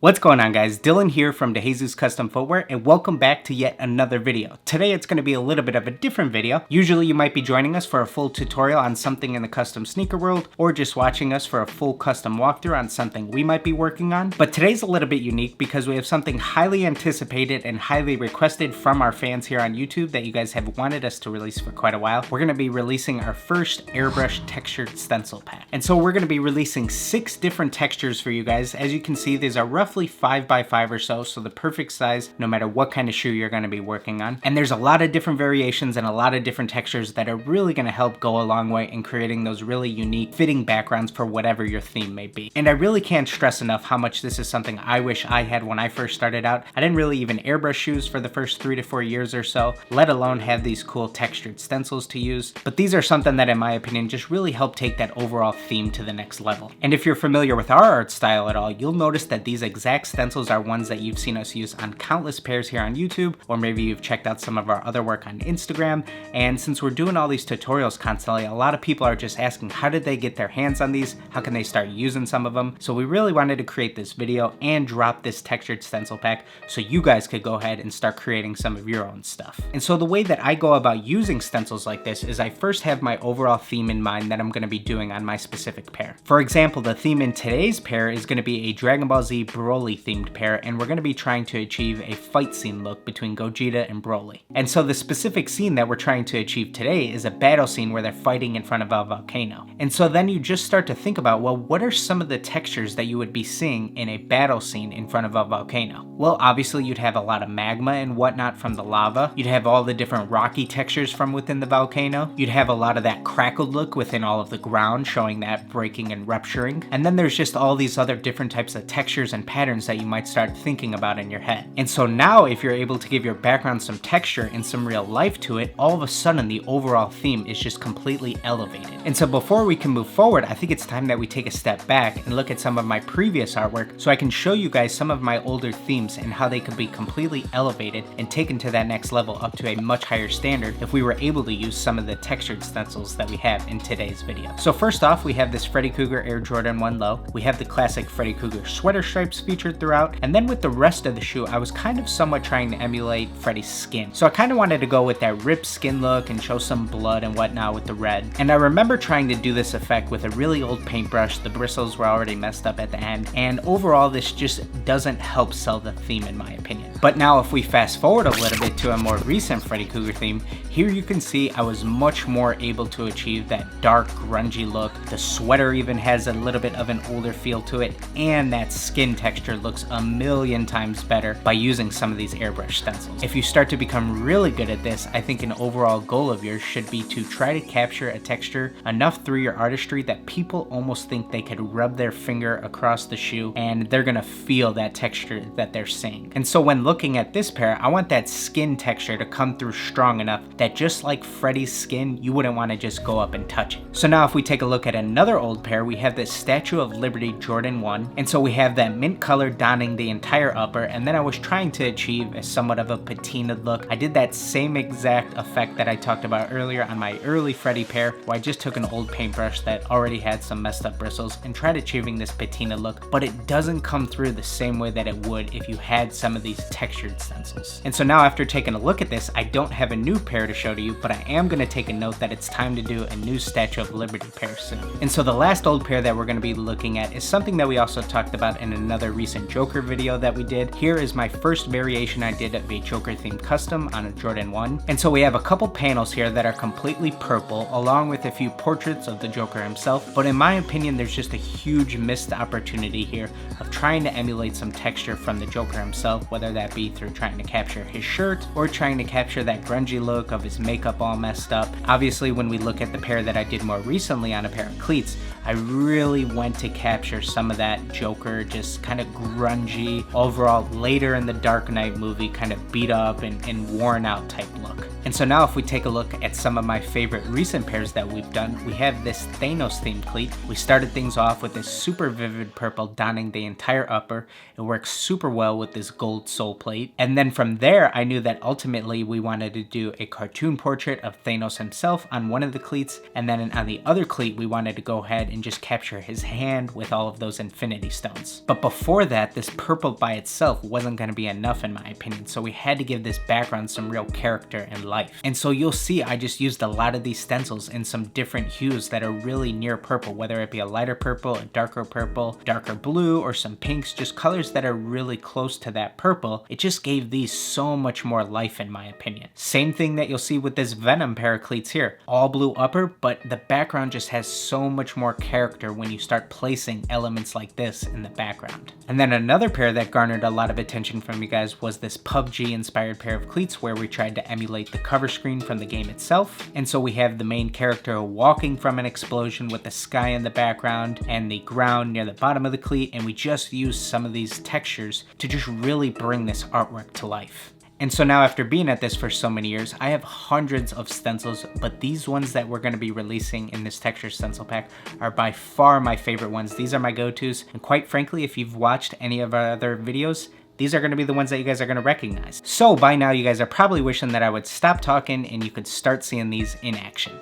What's going on, guys? Dillon here from DeJesus Custom Footwear, and welcome back to yet another video. Today it's going to be a little bit of a different video. Usually you might be joining us for a full tutorial on something in the custom sneaker world, or just watching us for a full custom walkthrough on something we might be working on. But today's a little bit unique because we have something highly anticipated and highly requested from our fans here on YouTube that you guys have wanted us to release for quite a while. We're going to be releasing our first Airbrush textured stencil pack. And so we're going to be releasing 6 different textures for you guys. As you can see, these are roughly 5x5 or so the perfect size no matter what kind of shoe you're going to be working on. And there's a lot of different variations and a lot of different textures that are really going to help go a long way in creating those really unique fitting backgrounds for whatever your theme may be. And I really can't stress enough how much this is something I wish I had when I first started out. I didn't really even airbrush shoes for the first 3 to 4 years or so, let alone have these cool textured stencils to use. But these are something that, in my opinion, just really help take that overall theme to the next level. And if you're familiar with our art style at all, you'll notice that these exact stencils are ones that you've seen us use on countless pairs here on YouTube, or maybe you've checked out some of our other work on Instagram. And since we're doing all these tutorials constantly, a lot of people are just asking how did they get their hands on these, how can they start using some of them. So we really wanted to create this video and drop this textured stencil pack so you guys could go ahead and start creating some of your own stuff. And so the way that I go about using stencils like this is I first have my overall theme in mind that I'm going to be doing on my specific pair. For example, the theme in today's pair is going to be a Dragon Ball Z Broly themed pair, and we're going to be trying to achieve a fight scene look between Gogeta and Broly. And so the specific scene that we're trying to achieve today is a battle scene where they're fighting in front of a volcano. And so then you just start to think about, well, what are some of the textures that you would be seeing in a battle scene in front of a volcano? Well, obviously you'd have a lot of magma and whatnot from the lava. You'd have all the different rocky textures from within the volcano. You'd have a lot of that crackled look within all of the ground, showing that breaking and rupturing. And then there's just all these other different types of textures and patterns that you might start thinking about in your head. And so now if you're able to give your background some texture and some real life to it, all of a sudden the overall theme is just completely elevated. And so before we can move forward, I think it's time that we take a step back and look at some of my previous artwork so I can show you guys some of my older themes and how they could be completely elevated and taken to that next level up to a much higher standard if we were able to use some of the textured stencils that we have in today's video. So first off, we have this Freddy Krueger Air Jordan 1 Low. We have the classic Freddy Krueger sweater stripes featured throughout, and then with the rest of the shoe, I was kind of somewhat trying to emulate Freddy's skin. So I kind of wanted to go with that ripped skin look and show some blood and whatnot with the red. And I remember trying to do this effect with a really old paintbrush. The bristles were already messed up at the end, and overall this just doesn't help sell the theme in my opinion. But now if we fast forward a little bit to a more recent Freddy Krueger theme, here you can see I was much more able to achieve that dark grungy look. The sweater even has a little bit of an older feel to it, and that skin texture looks a million times better by using some of these airbrush stencils. If you start to become really good at this, I think an overall goal of yours should be to try to capture a texture enough through your artistry that people almost think they could rub their finger across the shoe and they're gonna feel that texture that they're seeing. And so when looking at this pair, I want that skin texture to come through strong enough that just like Freddy's skin, you wouldn't want to just go up and touch it. So now if we take a look at another old pair, we have this Statue of Liberty Jordan 1. And so we have that mint color donning the entire upper, and then I was trying to achieve a somewhat of a patinaed look. I did that same exact effect that I talked about earlier on my early Freddy pair, where I just took an old paintbrush that already had some messed up bristles and tried achieving this patina look, but it doesn't come through the same way that it would if you had some of these textured stencils. And so now after taking a look at this, I don't have a new pair to show to you, but I am going to take a note that it's time to do a new Statue of Liberty pair soon. And so the last old pair that we're going to be looking at is something that we also talked about in another recent Joker video that we did. Here is my first variation I did of a Joker themed custom on a Jordan 1. And so we have a couple panels here that are completely purple along with a few portraits of the Joker himself, but in my opinion there's just a huge missed opportunity here of trying to emulate some texture from the Joker himself, whether that be through trying to capture his shirt or trying to capture that grungy look of his makeup all messed up. Obviously when we look at the pair that I did more recently on a pair of cleats, I really went to capture some of that Joker just kind of grungy, overall later in the Dark Knight movie kind of beat up and worn out type look. And so now if we take a look at some of my favorite recent pairs that we've done, we have this Thanos themed cleat. We started things off with this super vivid purple donning the entire upper. It works super well with this gold sole plate. And then from there, I knew that ultimately we wanted to do a cartoon portrait of Thanos himself on one of the cleats. And then on the other cleat, we wanted to go ahead and just capture his hand with all of those infinity stones. But before that, this purple by itself wasn't going to be enough in my opinion. So we had to give this background some real character and life. And so you'll see I just used a lot of these stencils in some different hues that are really near purple, whether it be a lighter purple, a darker blue, or some pinks, just colors that are really close to that purple. It just gave these so much more life in my opinion. Same thing that you'll see with this Venom pair of cleats here. All blue upper, but the background just has so much more character when you start placing elements like this in the background. And then another pair that garnered a lot of attention from you guys was this PUBG inspired pair of cleats where we tried to emulate the cover screen from the game itself. And so we have the main character walking from an explosion with the sky in the background and the ground near the bottom of the cleat, and we just used some of these textures to just really bring this artwork to life. And so now after being at this for so many years, I have hundreds of stencils, but these ones that we're going to be releasing in this texture stencil pack are by far my favorite ones. These are my go-tos, and quite frankly, if you've watched any of our other videos, these are going to be the ones that you guys are going to recognize. So by now, you guys are probably wishing that I would stop talking and you could start seeing these in action.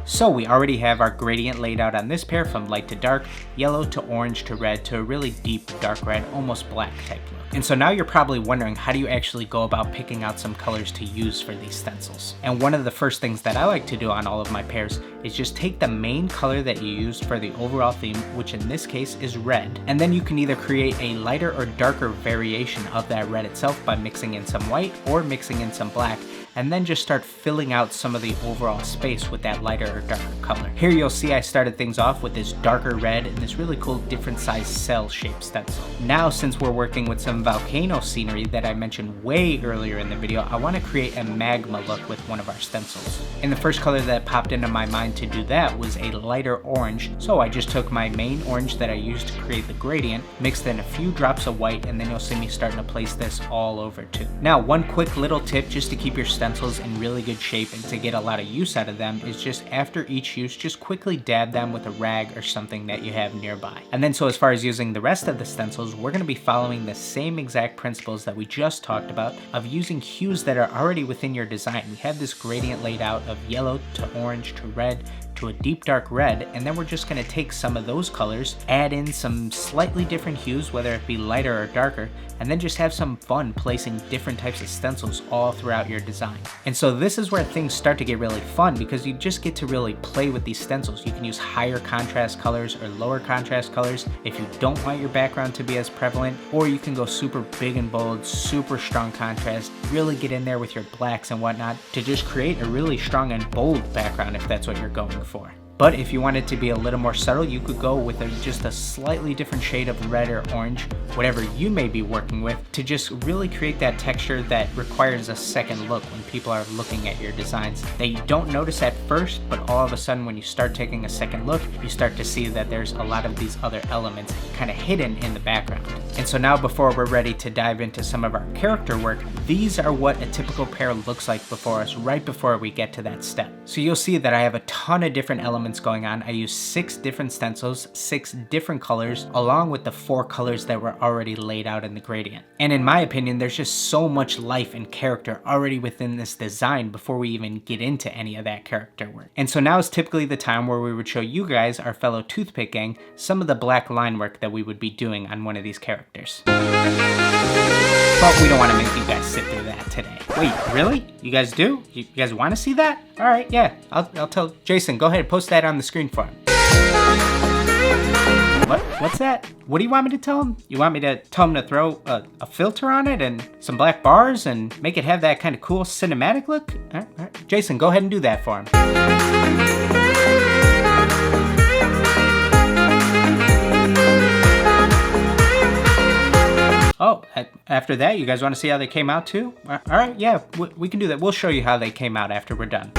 So we already have our gradient laid out on this pair from light to dark, yellow to orange to red to a really deep dark red, almost black type look. And so now you're probably wondering, how do you actually go about picking out some colors to use for these stencils? And one of the first things that I like to do on all of my pairs is just take the main color that you used for the overall theme, which in this case is red, and then you can either create a lighter or darker variation of that red itself by mixing in some white or mixing in some black, and then just start filling out some of the overall space with that lighter or darker color. Here you'll see I started things off with this darker red and this really cool different size cell shaped stencil. Now since we're working with some volcano scenery that I mentioned way earlier in the video, I want to create a magma look with one of our stencils. And the first color that popped into my mind to do that was a lighter orange, so I just took my main orange that I used to create the gradient, mixed in a few drops of white, and then you'll see me starting to place this all over too. Now one quick little tip just to keep your stencils in really good shape and to get a lot of use out of them is just after each use, just quickly dab them with a rag or something that you have nearby. And then so as far as using the rest of the stencils, we're going to be following the same exact principles that we just talked about of using hues that are already within your design. We have this gradient laid out of yellow to orange to red to a deep dark red, and then we're just going to take some of those colors, add in some slightly different hues, whether it be lighter or darker, and then just have some fun placing different types of stencils all throughout your design. And so this is where things start to get really fun because you just get to really play with these stencils. You can use higher contrast colors or lower contrast colors if you don't want your background to be as prevalent, or you can go super big and bold, super strong contrast, really get in there with your blacks and whatnot to just create a really strong and bold background if that's what you're going for. But if you want it to be a little more subtle, you could go with just a slightly different shade of red or orange, whatever you may be working with, to just really create that texture that requires a second look when people are looking at your designs that you don't notice at first, but all of a sudden when you start taking a second look, you start to see that there's a lot of these other elements kind of hidden in the background. And so now before we're ready to dive into some of our character work, these are what a typical pair looks like before us, right before we get to that step. So you'll see that I have a ton of different elements going on. I used 6 different stencils, 6 different colors, along with the 4 colors that were already laid out in the gradient. And in my opinion, there's just so much life and character already within this design before we even get into any of that character work. And so now is typically the time where we would show you guys, our fellow toothpick gang, some of the black line work that we would be doing on one of these characters. But we don't want to make you guys sit through that today. Wait, really? You guys do? You guys want to see that? All right, yeah. I'll tell Jason, go ahead and post that on the screen for him. What's that? What do you want me to tell him? You want me to tell him to throw a filter on it and some black bars and make it have that kind of cool cinematic look? All right. Jason, go ahead and do that for him. Oh, after that, you guys want to see how they came out too? All right, yeah, we can do that. We'll show you how they came out after we're done.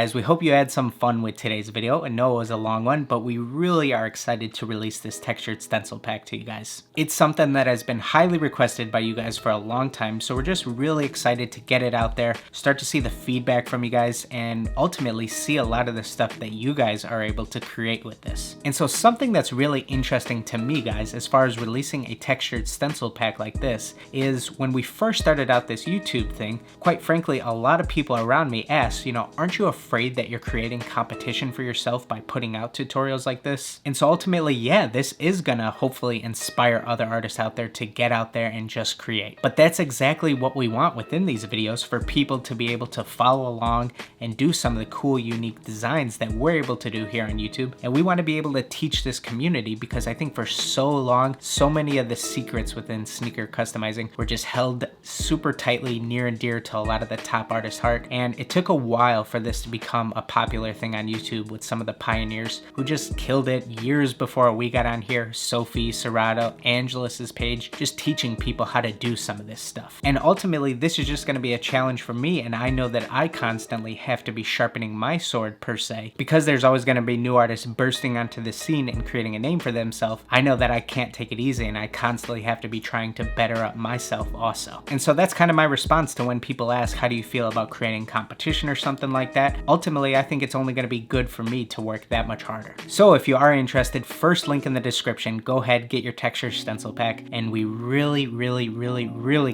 guys, we hope you had some fun with today's video. I know it was a long one, but we really are excited to release this textured stencil pack to you guys. It's something that has been highly requested by you guys for a long time, so we're just really excited to get it out there, start to see the feedback from you guys, and ultimately see a lot of the stuff that you guys are able to create with this. And so something that's really interesting to me, guys, as far as releasing a textured stencil pack like this, is when we first started out this YouTube thing, quite frankly, a lot of people around me asked, you know, aren't you afraid that you're creating competition for yourself by putting out tutorials like this? And so ultimately, yeah, this is gonna hopefully inspire other artists out there to get out there and just create. But that's exactly what we want within these videos, for people to be able to follow along and do some of the cool, unique designs that we're able to do here on YouTube. And we want to be able to teach this community, because I think for so long, so many of the secrets within sneaker customizing were just held super tightly near and dear to a lot of the top artists' heart. And it took a while for this to become a popular thing on YouTube, with some of the pioneers who just killed it years before we got on here. Sophie, Serrato, Angelus's page, just teaching people how to do some of this stuff. And ultimately, this is just going to be a challenge for me, and I know that I constantly have to be sharpening my sword per se, because there's always going to be new artists bursting onto the scene and creating a name for themselves. I know that I can't take it easy, and I constantly have to be trying to better up myself also. And so that's kind of my response to when people ask, how do you feel about creating competition or something like that? Ultimately, I think it's only going to be good for me to work that much harder. So if you are interested, first link in the description, go ahead, get your texture stencil pack, and we really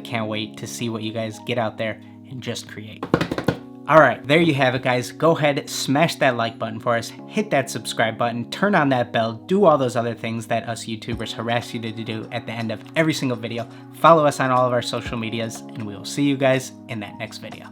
can't wait to see what you guys get out there and just create. Alright, there you have it, guys. Go ahead, smash that like button for us, hit that subscribe button, turn on that bell, do all those other things that us YouTubers harass you to do at the end of every single video. Follow us on all of our social medias, and we will see you guys in that next video.